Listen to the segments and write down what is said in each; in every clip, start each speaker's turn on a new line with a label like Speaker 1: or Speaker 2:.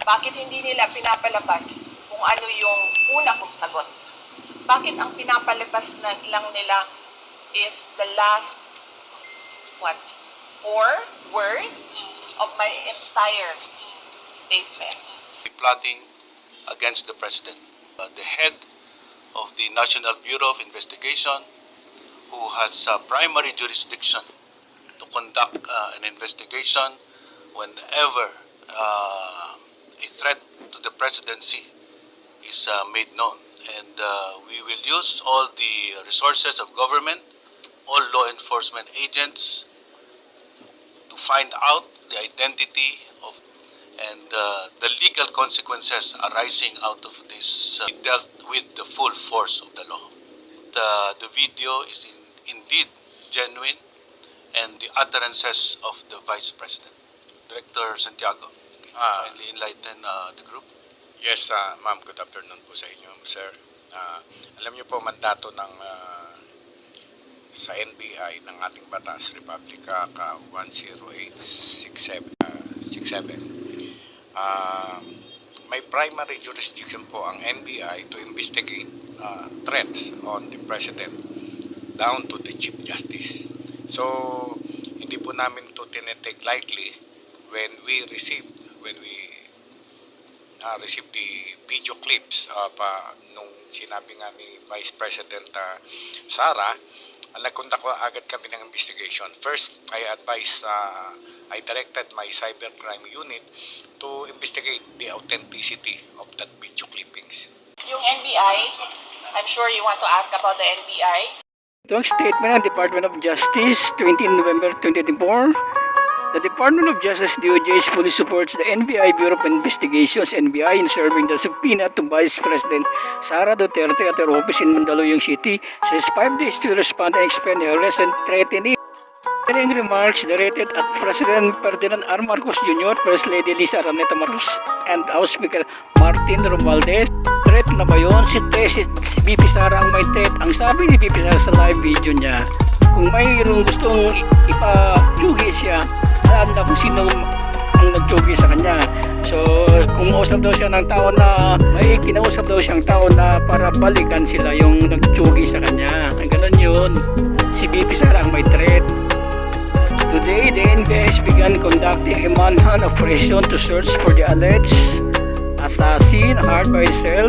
Speaker 1: Bakit hindi nila pinapalabas kung ano yung una kong sagot? Bakit ang pinapalabas lang nila is the last, four words of my entire statement?
Speaker 2: Plotting against the president. The head of the National Bureau of Investigation, who has primary jurisdiction to conduct an investigation whenever a threat to the presidency is made known. And we will use all the resources of government, all law enforcement agents, to find out the identity of and the legal consequences arising out of this dealt with the full force of the law. The video is indeed genuine, and the utterances of the Vice President. Director Santiago, kindly enlighten the group.
Speaker 3: Yes, ma'am. Good afternoon po sa inyo, sir. Alam niyo po, mandato ng sa NBI ng ating batas, Republic Act 10867. May primary jurisdiction po ang NBI to investigate threats on the President down to the Chief Justice. So, hindi po namin ito tinetake lightly when we receive the video clips nung sinabi nga ni Vice President Sara. Nagkontak ko agad kami ng investigation. First, I directed my cybercrime unit to investigate the authenticity of that video clippings.
Speaker 1: Yung NBI, I'm sure you want to ask about the NBI.
Speaker 4: Ito ang statement ng Department of Justice, 20 November 2024. The Department of Justice DOJ fully supports the NBI Bureau of Investigations NBI in serving the subpoena to Vice President Sara Duterte at her office in Mandaluyong City since 5 days to respond and explain her arrest and threatening. During remarks directed at President Ferdinand R. Marcos Jr., First Lady Lisa Araneta Marcos, and House Speaker Martin Romualdez, threat na ba yun? Si VP Sara ang may threat. Ang sabi ni VP Sara sa live video niya, kung mayroong gustong ipa-tsugi siya, alam na kung sino ang nag-tsugi sa kanya. So, kung usap daw siya ng tao na, may kinausap daw siyang tao na para balikan sila yung nag-tsugi sa kanya. Ang ganun yun. Si VP Sara ang may threat. Today, the NBI has begun conducting a manhunt operation to search for the alleged assassin hired by herself,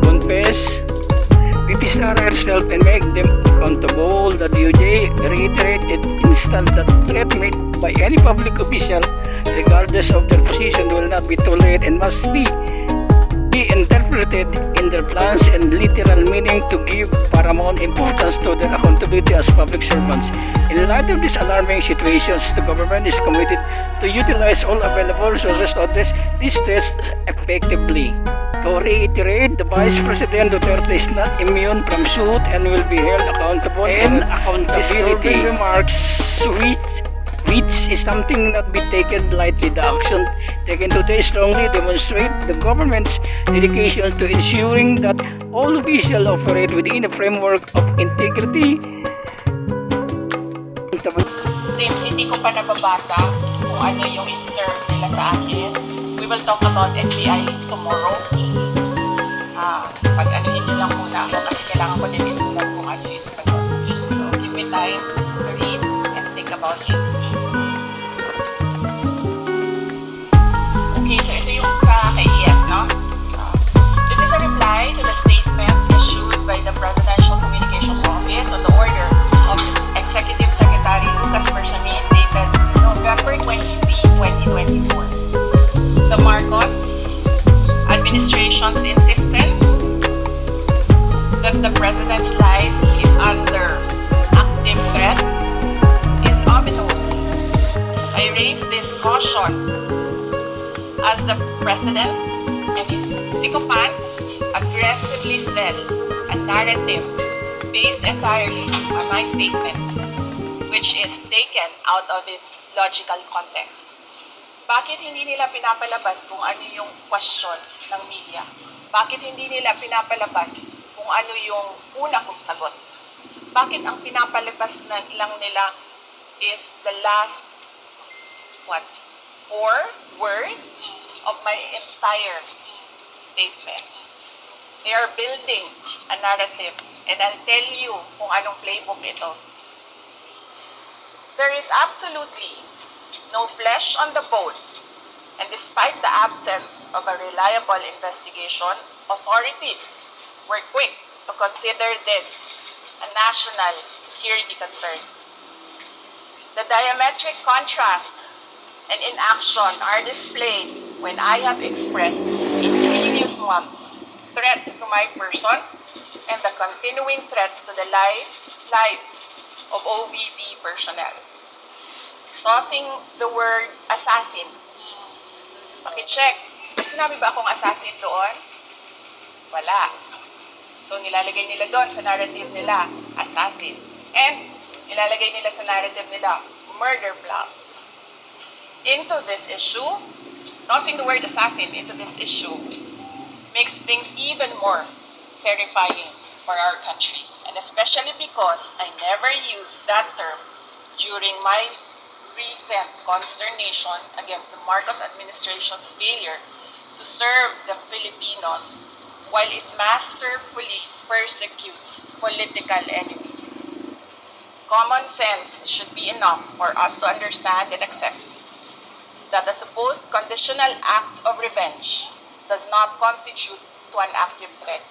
Speaker 4: confess, VP Sara herself, and make them accountable. The DOJ reiterated instant that threat made by any public official, regardless of their position, will not be tolerated and must be interpreted in their plans and literal meaning to give paramount importance to their accountability as public servants. In light of these alarming situations, the government is committed to utilize all available resources to address these threats effectively. To reiterate, the Vice President Duterte is not immune from suit and will be held accountable and accountability. Remarks which is something not be taken lightly. The action taken today strongly demonstrate the government's dedication to ensuring that all officials operate within a framework of integrity.
Speaker 1: Since hindi ko pa nababasa kung ano yung isi-serve nila sa akin, we will talk about NBI tomorrow. Pag-anuhin nyo lang muna ako kasi kailangan ko din isulat kung ano yung isasagot. So, give me time to read and think about it. Okay, so ito yung sa KES, no? This is a reply to the statement issued by the Presidential Communications Office on the order of Executive Secretary Lucas Bersamin dated November 23, 2024. The Marcos administration's insistence that the President's life is under active threat is ominous. I raise this caution as the President and his sycophants aggressively sell a narrative based entirely on my statement, which is taken out of its logical context. Bakit hindi nila pinapalabas kung ano yung question ng media? Bakit hindi nila pinapalabas kung ano yung una kong sagot? Bakit ang pinapalabas lang nila is the last, four words of my entire statement. They are building a narrative, and I'll tell you kung anong playbook ito. There is absolutely no flesh on the bone, and despite the absence of a reliable investigation, authorities were quick to consider this a national security concern. The diametric contrast and inaction are displayed when I have expressed in previous months threats to my person and the continuing threats to the lives of OVP personnel. Tossing the word assassin. Pakicheck. May sinabi ba akong assassin doon? Wala. So nilalagay nila doon sa narrative nila, assassin. And nilalagay nila sa narrative nila, murder plot. Into this issue, tossing the word assassin into this issue makes things even more terrifying for our country. And especially because I never used that term during my recent consternation against the Marcos administration's failure to serve the Filipinos while it masterfully persecutes political enemies. Common sense should be enough for us to understand and accept that the supposed conditional act of revenge does not constitute to an active threat.